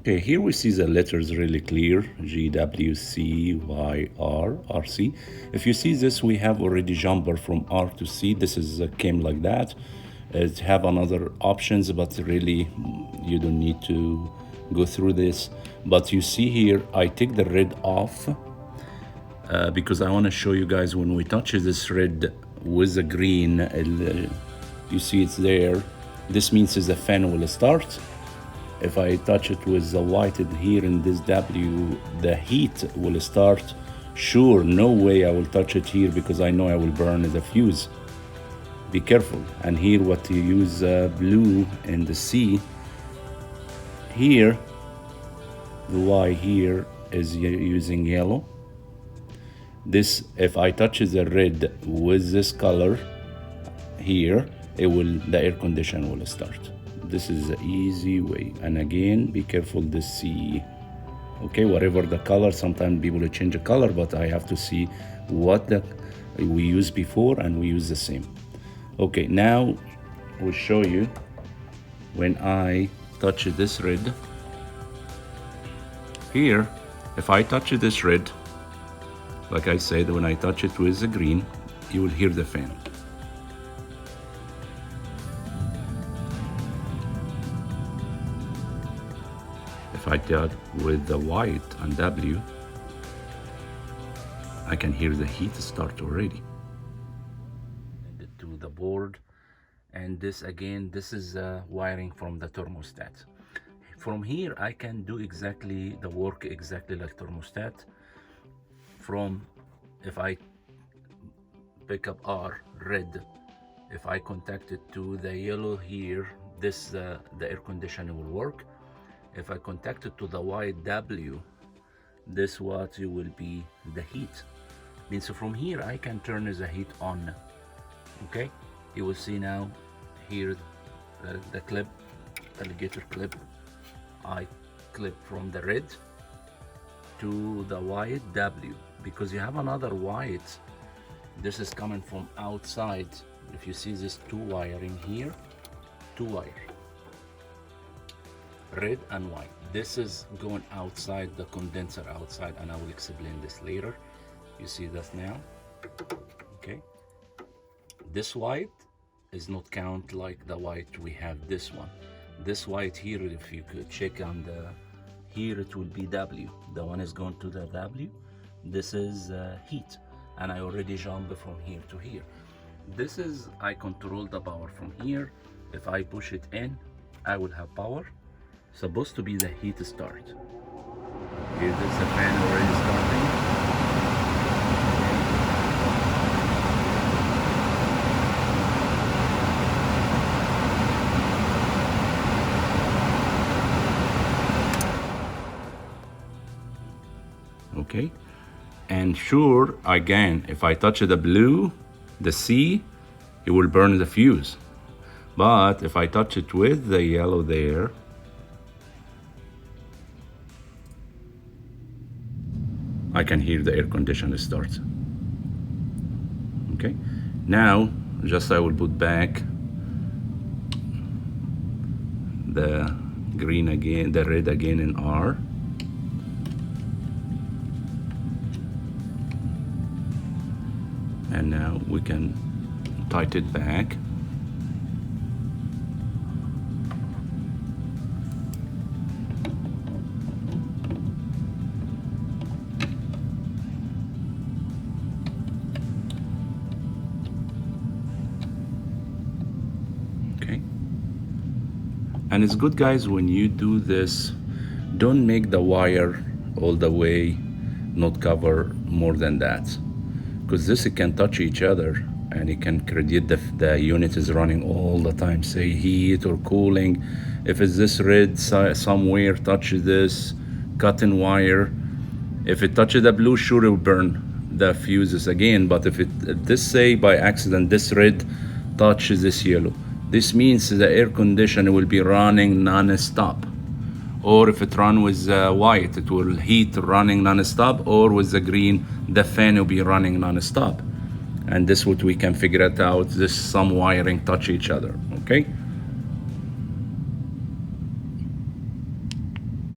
Okay, here we see the letters really clear, G, W, C, Y, R, R, C. If you see this, we have already jumper from R to C. This is came like that. It have another options, but really you don't need to go through this. But you see here, I take the red off because I want to show you guys when we touch this red with the green, you see it's there. This means the fan will start. If I touch it with the white here in this W, the heat will start. Sure, no way I will touch it here because I know I will burn the fuse. Be careful. And here what you use blue in the C. Here, the Y here is using yellow. This, if I touch the red with this color here, the air conditioner will start. This is the easy way. And again, be careful the C. Okay, whatever the color, sometimes people will change the color, but I have to see what we used before and we use the same. Okay, now we'll show you when I touch this red. Here, if I touch this red, like I said, when I touch it with the green, you will hear the fan. If I touch with the white and W, I can hear the heat start already. To the board, and this again, this is wiring from the thermostat. From here, I can do exactly the work exactly like thermostat. From if I pick up R red, if I contact it to the yellow here, this the air conditioner will work. If I contact it to the white W, this what will be the heat. Means from here I can turn the heat on. Okay, you will see now here the clip, alligator clip. I clip from the red to the white W because you have another white. This is coming from outside. If you see this two wiring here, two wire, red and white. This is going outside, the condenser outside, and I will explain this later. You see that now? Okay. This white is not count like the white we have this one. This white here, if you could check on the, here it will be W. The one is going to the W. This is heat, and I already jumped from here to here. This is, I control the power from here. If I push it in, I will have power. Supposed to be the heat start. Here this the fan already starting. Okay, and sure, again, if I touch the blue, the C, it will burn the fuse. But if I touch it with the yellow there, I can hear the air conditioner start. Okay, now just I will put back the green again, the red again in R. And now we can tighten it back. Okay. And it's good, guys, when you do this, don't make the wire all the way, not cover more than that. Because this, it can touch each other and it can create the unit is running all the time, say heat or cooling. If it's this red somewhere, touch this cotton wire. If it touches the blue, sure it will burn the fuses again. But if this say by accident, this red touches this yellow, this means the air conditioner will be running non-stop. Or if it run with white, it will heat running non-stop, or with the green, the fan will be running non-stop. And this what we can figure it out, this some wiring touch each other, okay?